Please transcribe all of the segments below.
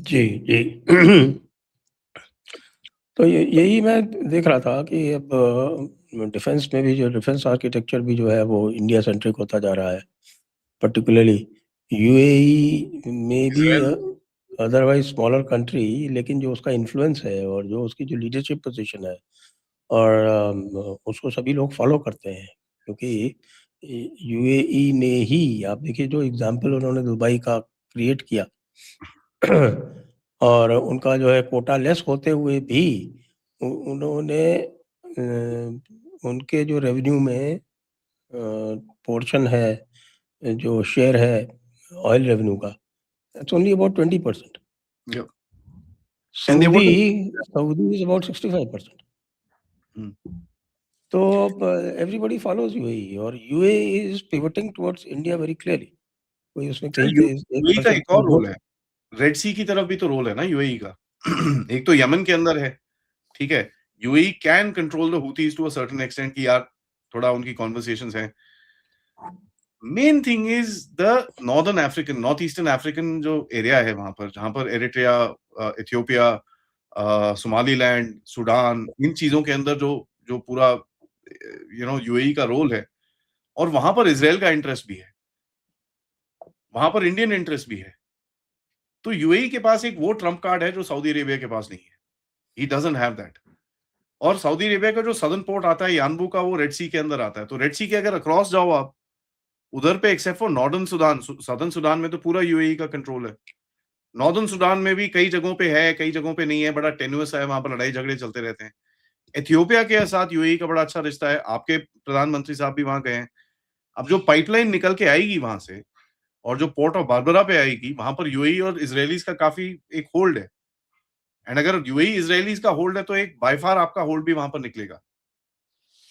जी, जी। तो यही मैं देख रहा था कि अब डिफेंस में भी जो डिफेंस आर्किटेक्चर भी जो है वो इंडिया सेंट्रिक होता जा रहा है। पर्टिकुलरली यूएई में भी इज़राइल अदरवाइज स्मॉलर कंट्री, लेकिन जो उसका इन्फ्लुएंस है और जो उसकी जो लीडरशिप पोजीशन है और उसको सभी लोग फॉलो करते हैं, क्योंकि यूएई ने ही, आप देखिए जो एग्जांपल उन्होंने दुबई का क्रिएट किया और उनका जो है कोटा लेस होते हुए भी उन्होंने उनके जो रेवेन्यू में पोर्शन है, जो शेयर है ऑयल रेवेन्यू का, it's only about 20%। Yep. And they Saudi want to Saudi is about 65%। तो एवरीबॉडी फॉलोज यूएई और UAE is pivoting towards India very clearly. कोई उसमें सर कहीं पे एक यूएई का परसेंट एक और दो। रोल है, रेड सी की तरफ भी तो रोल है ना यूएई का। एक तो यमन के अंदर है, ठीक है। UAE can control the Houthis to a certain extent कि यार थोड़ा उनकी कन्वर्सेशंस हैं। Main thing is the northern African, north eastern African जो एरिया है वहां पर, जहां पर एरिट्रिया, इथियोपिया, सोमालीलैंड, सूडान, इन चीजों के अंदर जो जो पूरा यूएई का रोल है, और वहां पर इसराइल का इंटरेस्ट भी है, वहां पर इंडियन इंटरेस्ट भी है। तो यूएई के पास एक वो ट्रम्प कार्ड है जो सऊदी अरेबिया के पास नहीं है। He doesn't have that. और सऊदी अरेबिया का जो सदर्न पोर्ट आता है यानबू का, वो रेड सी के अंदर आता है। तो रेड सी के अगर अक्रॉस जाओ आप उधर पे, except for northern Sudan, southern Sudan में तो पूरा यूएई का कंट्रोल है। नॉर्दर्न सुडान में भी कई जगहों पे है, कई जगहों पे नहीं है, बड़ा टेन्युअस है, वहां पर लड़ाई झगड़े चलते रहते हैं। इथियोपिया के साथ यूएई का बड़ा अच्छा रिश्ता है, आपके प्रधानमंत्री साहब भी वहां गए हैं। अब जो पाइपलाइन निकल के आएगी वहां से और जो पोर्ट ऑफ बारबरा पे आएगी, वहां पर यूएई और इजरायलीज का काफी एक होल्ड है। एंड अगर यूएई इजरायलीज का होल्ड है तो एक बाय फार आपका होल्ड भी वहां पर निकलेगा।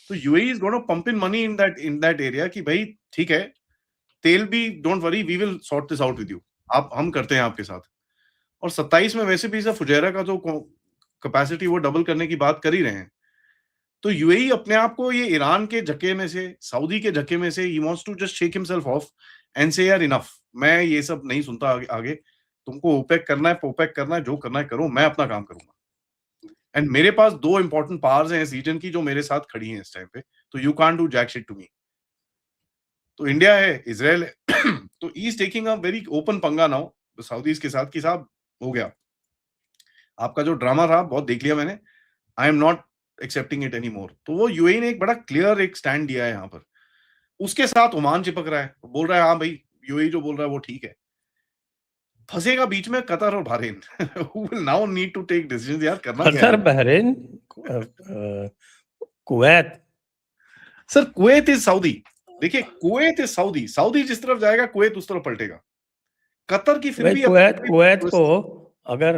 तो UAE is gonna pump in money in that area कि भाई ठीक है, तेल भी don't worry, we will sort this out with you, आप हम करते हैं आपके साथ। और 27 में वैसे भी फुजैरा का जो कैपेसिटी वो डबल करने की बात कर ही रहे हैं। तो यूएई अपने आप को ये ईरान के झक्के में से, सऊदी के झक्के में से, he wants to just shake himself off and say यार इनफ, मैं ये सब नहीं सुनता आगे, तुमको ओपेक करना है, पोपेक करना है, जो करना है करो, मैं अपना काम करूंगा। एंड मेरे पास दो इंपॉर्टेंट पावर्स हैं इस रीजन की जो मेरे साथ खड़ी हैं इस टाइम पे, तो you can't do jack shit to me. तो इंडिया है, इजराइल है, तो he is taking a very open पंगा नाउ सऊदीज के साथ कि साहब हो गया, आपका जो ड्रामा था बहुत देख लिया मैंने, आई am not accepting it any more. तो वो यूएई ने एक बड़ा क्लियर एक स्टैंड दिया है यहाँ पर। उसके साथ ओमान चिपक रहा है, बोल रहा है हाँ भाई यूएई जो बोल रहा है वो ठीक है। फंसेगा बीच में कतर और Bahrain who will now need to take decisions, यार करना क्या कतर, है। Bahrain, Kuwait. Sir Kuwait is Saudi, देखिए कुवैत इज सऊदी, सऊदी जिस तरफ जाएगा कुवैत उस तरफ पलटेगा। कतर की फिर भाई भी कुवैत कुवैत अपनी को अगर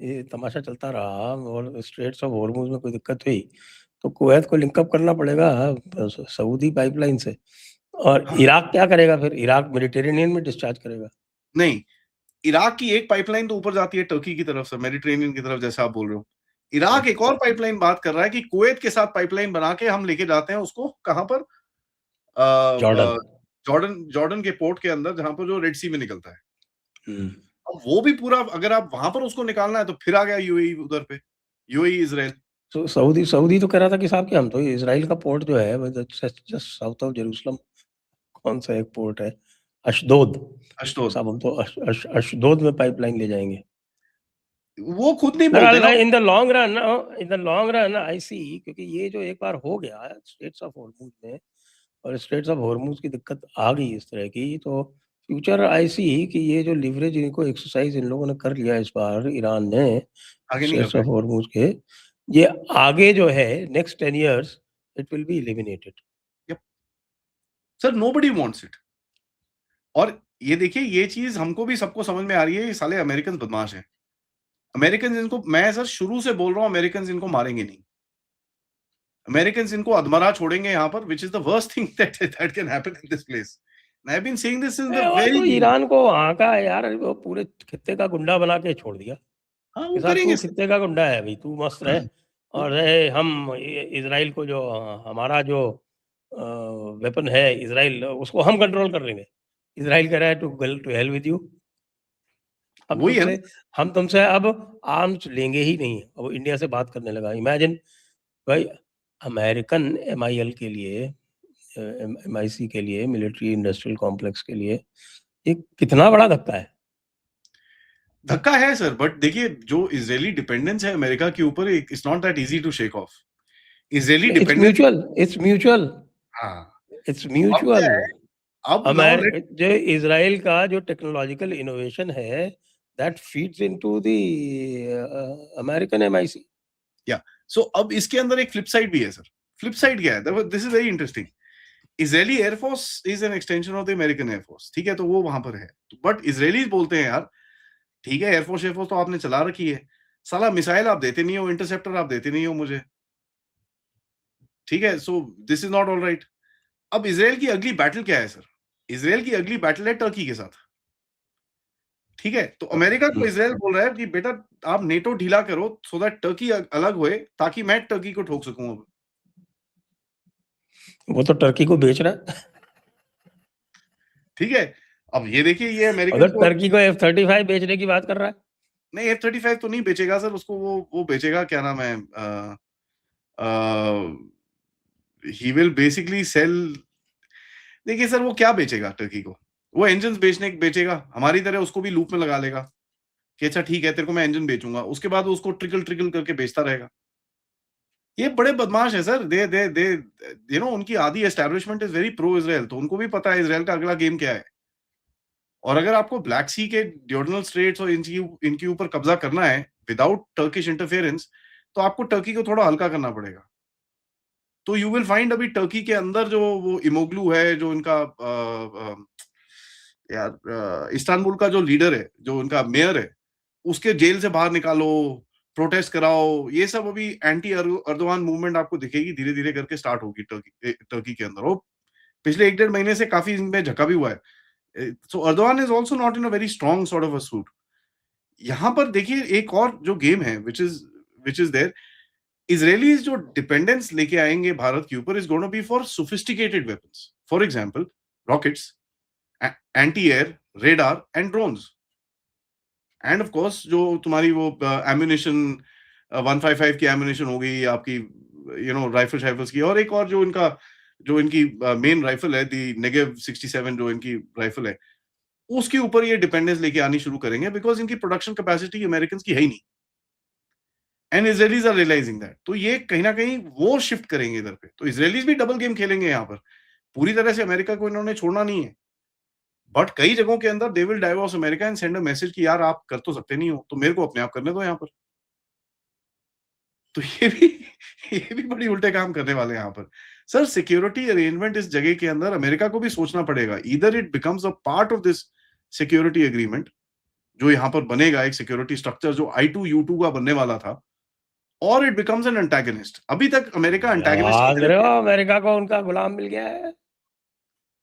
ये तमाशा चलता रहा और स्ट्रेट्स ऑफ हॉर्मुज में कोई दिक्कत हुई तो कुवैत को लिंकअप करना पड़ेगा सऊदी पाइपलाइन से। और हाँ, इराक क्या करेगा फिर? इराक मेडिटेरेनियन में डिस्चार्ज करेगा। नहीं, इराक की एक पाइपलाइन तो ऊपर जाती है टर्की की तरफ से, मेडिटेरेनियन की तरफ, जैसा आप बोल रहे हो। इराक एक और पाइपलाइन बात कर रहा है कि कुवैत के साथ पाइपलाइन बना के हम लेके जाते हैं उसको कहां पर, जॉर्डन। जॉर्डन, जॉर्डन के पोर्ट के अंदर जहां पर जो रेड सी में निकलता है। हम्म। अब वो भी पूरा अगर आप वहां पर उसको निकालना है तो फिर आ गया यूएई उधर पे, यूएई इजराइल। तो सऊदी सऊदी तो कह रहा था कि साहब कि हम तो इसराइल का पोर्ट जो है जस्ट साउथ ऑफ जेरूसलम, कौन सा एक पोर्ट है, अशदोद, अशदोद, साहब हम तो अशदोद में पाइपलाइन ले जाएंगे। वो खुद नहीं बोलते ना। बहरहाल in the long run I see, क्योंकि ये जो एक बार हो गया स्ट्रेट्स ऑफ हॉर्मुज में और स्ट्रेट्स ऑफ हॉर्मुज की दिक्कत आ गई इस तरह की, तो फ्यूचर आई सी कि ये जो लिवरेज इनको एक्सरसाइज इन लोगों ने कर लिया इस बार ईरान ने आगे नहीं कर स्ट्रेट्स ऑफ पाएंगे। हॉर्मुज के, ये आगे जो है next 10 years it will be eliminated. Yup, sir nobody wants it. और ये देखिए ये चीज हमको भी सबको समझ में आ रही है, ये साले अमेरिकन बदमाश हैं। अमेरिकन इनको, मैं सर शुरू से बोल रहा हूँ, अमेरिकन इनको मारेंगे नहीं। अमेरिकन इनको अधमरा छोड़ेंगे यहाँ पर, which is the worst thing that can happen in this place. I have been saying this in the वो वेरी तो बिगिनिंग। ईरान को वहाँ का है यार, वो पूरे खित्ते का गुंडा बना के छोड़ दिया हाँ कि वो साहब करेंगे तू सर। खित्ते का गुंडा है भाई, तू मस्त रहे और रहे, हम इसराइल को जो हमारा जो वेपन है इसराइल, उसको हम कंट्रोल कर लेंगे। इसराइल कह रहा है टू हेल विद यू। वही है ना। हम तुमसे अब आर्म्स लेंगे ही नहीं। अब इंडिया से बात करने लगा। इमेजिन भाई, अमेरिकन MIL के लिए, MIC के लिए, मिलिट्री इंडस्ट्रियल कॉम्प्लेक्स के लिए ये कितना बड़ा धक्का है। धक्का है सर, बट देखिए जो इजरायली डिपेंडेंस है अमेरिका के ऊपर, it's not that easy to shake off. Israeli its dependence, mutual, it's mutual, हाँ। इट्स अब क्या म्यूचुअल। है, अब नाउ लेट, जो इजराइल का जो टेक्नोलॉजिकल इनोवेशन है, that feeds into the American MIC। या सो अब इसके अंदर एक फ्लिप साइड भी है सर। फ्लिप साइड क्या है, this is very interesting. Israeli air force is an extension of the American air force, ठीक है, तो वो वहां पर है। बट इजरायलीज बोलते हैं यार ठीक है, एयरफोर्स एयरफोर्स तो आपने चला रखी है, साला मिसाइल आप देते नहीं हो, इंटरसेप्टर आप देते नहीं हो मुझे, ठीक है, so this is not all right. अब इजराइल की अगली बैटल क्या है सर? इजराइल की अगली बैटल है टर्की के साथ, ठीक है। तो अमेरिका को इजराइल बोल रहा है कि बेटा आप नेटो ढीला करो सो दैट टर्की अलग होए, ताकि मैं टर्की को ठोक सकूं। अब वो तो टर्की को बेच रहा है। ठीक है, अब ये देखिए ये अमेरिकन अगर टर्की को F-35 बेचने की बात कर रहा है। नहीं, F-35 तो नहीं बेचेगा सर, उसको वो बेचेगा, क्या नाम है, ही विल बेसिकली सेल। देखिए सर वो क्या बेचेगा टर्की को, वो इंजन बेचेगा, हमारी तरह उसको भी लूप में लगा लेगा कि अच्छा ठीक है तेरे को मैं इंजन बेचूंगा, उसके बाद उसको ट्रिकल ट्रिकल करके बेचता रहेगा। ये बड़े बदमाश है सर, दे उनकी आधी establishment is very pro Israel, तो उनको भी पता है इजराइल का अगला गेम क्या है। और अगर आपको ब्लैक सी के डियोडनल स्ट्रेट्स और इनके ऊपर कब्जा करना है विदाउट टर्किश इंटरफेरेंस, तो आपको टर्की को थोड़ा हल्का करना पड़ेगा। तो यू विल फाइंड अभी टर्की के अंदर जो वो इमोग्लू है, जो इनका यार इस्तांबुल का जो लीडर है, जो उनका मेयर है, उसके जेल से बाहर निकालो, प्रोटेस्ट कराओ, ये सब अभी एंटी अर्दोगान मूवमेंट आपको दिखेगी, धीरे धीरे करके स्टार्ट होगी टर्की के अंदर। वो पिछले 1-1.5 महीने से काफी इनमें झका भी हुआ है। So Erdogan is also not in a very strong sort of a suit. यहाँ पर देखिए एक और जो गेम है विच इज देयर, इजरायलीज जो डिपेंडेंस लेके आएंगे भारत के ऊपर is gonna be for sophisticated weapons, for example rockets, anti air, radar and drones, and of course जो तुम्हारी वो एम्यूनेशन 155 की एम्यूनेशन हो गई आपकी, राइफल शाइफल्स की, और एक और जो इनकी मेन राइफल है दी नेगेव 67, जो इनकी राइफल है, उसके ऊपर ये डिपेंडेंस लेके आनी शुरू करेंगे, बिकॉज इनकी प्रोडक्शन कैपेसिटी अमेरिकन की है ही नहीं, and Israelis are realising that. तो ये कहीं ना कहीं वो शिफ्ट करेंगे इधर पे, तो इजरायलीज भी डबल गेम खेलेंगे यहाँ पर। पूरी तरह से अमेरिका को इन्होंने छोड़ना नहीं है, बट कई जगहों के अंदर they will divorce America and send a message कि यार आप कर तो सकते नहीं हो, तो मेरे को अपने आप करने दो यहाँ पर। तो ये भी बड़ी उल्टे काम करने वाले हैं यहाँ पर। सर सिक्योरिटी अरेंजमेंट इस जगह के अंदर अमेरिका को भी सोचना पड़ेगा, either it becomes a part of this security agreement जो यहाँ पर बनेगा, एक सिक्योरिटी स्ट्रक्चर जो I2U2 का बनने वाला था, और इट बिकम्स एन एंटागनिस्ट। अभी तक अमेरिका एंटागनिस्ट भाग रहे हो, अमेरिका को उनका गुलाम मिल गया है।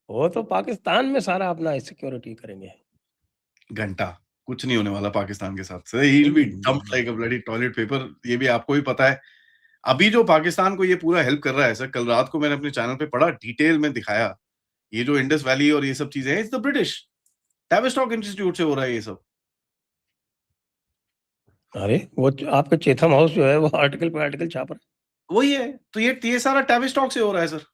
वो तो पाकिस्तान में सारा अपना सिक्योरिटी करेंगे। घंटा कुछ नहीं होने वाला पाकिस्तान के साथ, he will be dumped like a bloody toilet paper, ये भी आपको भी पता है। अभी जो पाकिस्तान को ये पूरा हेल्प कर रहा है सर, कल रात को मैंने अपने चैनल पे पढ़ा, डिटेल में दिखाया, ये जो इंडस वैली और ये सब चीजें हैं, इट्स द ब्रिटिश टैविस्टॉक इंस्टीट्यूट से हो रहा है ये सब। अरे वो आपका चेथम हाउस जो है वो आर्टिकल पे आर्टिकल छाप रहा वही है, तो ये सारा टैविस्टॉक से हो रहा है sir.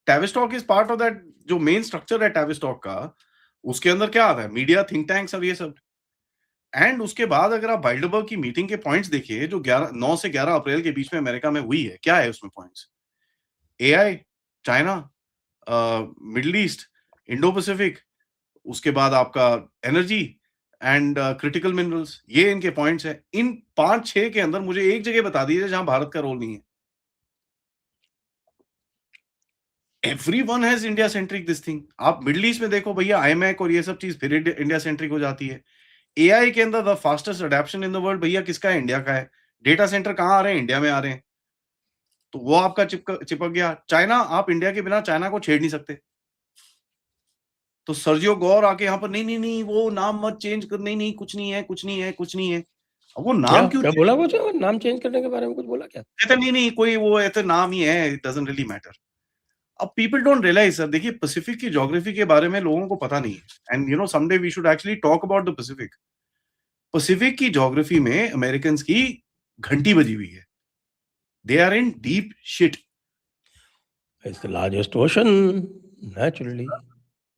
Tavistock is part of that, जो मेन स्ट्रक्चर है टैविस्टॉक का, उसके अंदर क्या आता है, मीडिया, थिंक टैंक्स और ये सब। एंड उसके बाद अगर आप बाइल्डरबर्ग की मीटिंग के पॉइंट्स देखिए जो 9 से 11 अप्रैल के बीच में अमेरिका में हुई है, क्या है उसमें points? AI, China, middle east, Indo Pacific, उसके बाद आपका एनर्जी एंड क्रिटिकल मिनरल्स, ये इनके पॉइंट्स हैं। इन 5-6 के अंदर मुझे एक जगह बता दीजिए जहां भारत का रोल नहीं है। Everyone has India centric this thing. आप मिडल ईस्ट में देखो भैया, आईमैक और ये सब चीज फिर इंडिया सेंट्रिक हो जाती है। एआई के अंदर the fastest adoption in the world भैया किसका है? इंडिया का है। डेटा सेंटर कहां आ रहे हैं? इंडिया में आ रहे हैं। तो वो आपका चिपक गया। चाइना, आप इंडिया के बिना चाइना को छेड़ नहीं सकते। तो सर्जियो गौर आके यहाँ पर नहीं नहीं नहीं वो नाम मत चेंज कर, नहीं नहीं कुछ नहीं है, कुछ नहीं है, कुछ नहीं है। अब वो क्या नाम क्यों क्या बोला वो? नाम चेंज करने के बारे में कुछ बोला क्या? कहते नहीं नहीं कोई वो ऐसे नाम ही है, इट डजंट रियली मैटर। अब पीपल डोंट रियलाइज सर, देखिए पैसिफिक की ज्योग्राफी के बारे में लोगों को पता नहीं है, and someday we should actually talk about the Pacific. Pacific की ज्योग्राफी में अमेरिकन्स की घंटी बजी हुई है। They are in deep shit. It's the largest ocean naturally.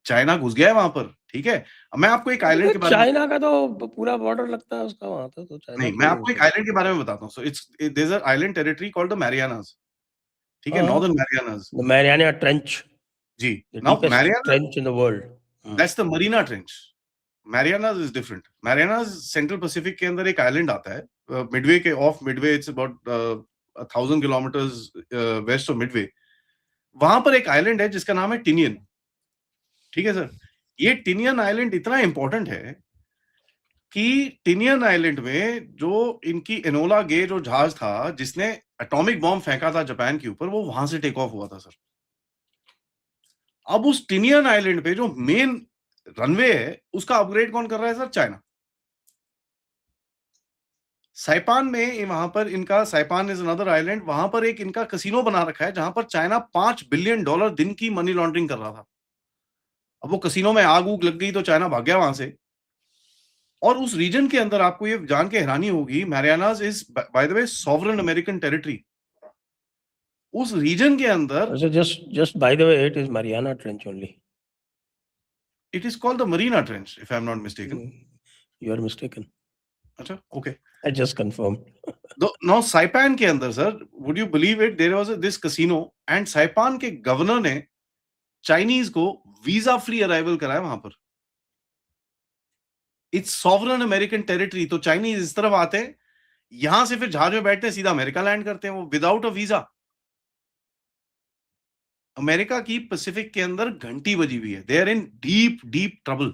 China घुस गया है वहां पर, ठीक है। अब मैं आपको एक आइलैंड के बारे में चाइना का तो पूरा बॉर्डर लगता है उसका वहां तक, तो चाइना नहीं, मैं क्यों नहीं आपको एक घुसेगा? आइलैंड के बारे में बताता हूँ। So it's there is a island territory called the Marianas, ठीक है, हाँ, northern Marianas. The Mariana trench, जी, the now deepest Mariana, trench in the world. That's the Marina trench. Marianas is different. Marianas central Pacific के अंदर एक island आता है, Midway के off Midway, it's about 1000 kilometres west of Midway. वहां पर एक आइलैंड है जिसका नाम है टिनियन, ठीक है सर। ये टिनियन आइलैंड इतना इंपॉर्टेंट है कि टिनियन आइलैंड में जो इनकी एनोला गे जो जहाज था जिसने एटॉमिक बॉम्ब फेंका था जापान के ऊपर, वो वहां से टेक ऑफ हुआ था सर। अब उस टिनियन आइलैंड पे जो मेन रनवे है उसका अपग्रेड कौन कर रहा है सर? चाइना। साइपान में वहां पर इनका, साइपान इज अनदर आइलैंड, वहां पर एक इनका कसिनो बना रखा है जहां पर चाइना $5 बिलियन दिन की मनी लॉन्ड्रिंग कर रहा था। अब वो कसिनो में आग उग लग गई तो चाइना भाग गया वहां से। और उस रीजन के अंदर आपको ये जान के हैरानी होगी, Marianas is by the way sovereign American territory. उस रीजन के अंदर So just by the way, it is Mariana Trench only. It is called the Marina trench if I am not mistaken. You are mistaken. अच्छा, okay. I just confirmed. Now Saipan के अंदर sir, would you believe it, there was this casino and Saipan के governor ने Chinese को visa free arrival कराया वहां पर। It's sovereign American territory. तो चाइनीज इस तरफ आते हैं, यहां से फिर जहाज में बैठते हैं, सीधा अमेरिका लैंड करते हैं वो विदाउट अ वीजा। अमेरिका की पैसिफिक के अंदर घंटी बजी हुई है। They are in deep deep trouble.